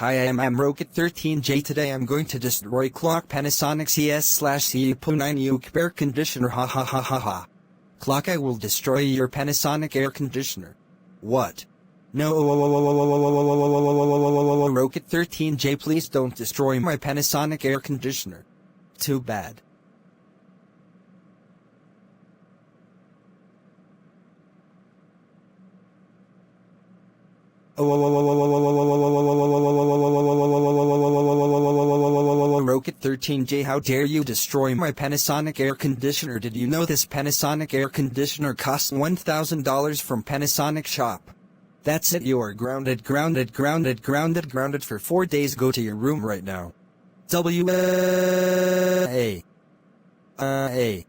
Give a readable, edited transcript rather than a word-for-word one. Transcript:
Hi, I'm Roket13j. Today I'm going to destroy clock Panasonic CS/CU-PU9UKP air conditioner. Ha ha ha ha ha. Clock, I will destroy your Panasonic air conditioner. What? No, Roket13j, please don't destroy my Panasonic air conditioner. Too bad. Roket13j, how dare you destroy my Panasonic air conditioner? Did you know this Panasonic air conditioner costs $1,000 from Panasonic shop? That's it, you are grounded for 4 days. Go to your room right now. A.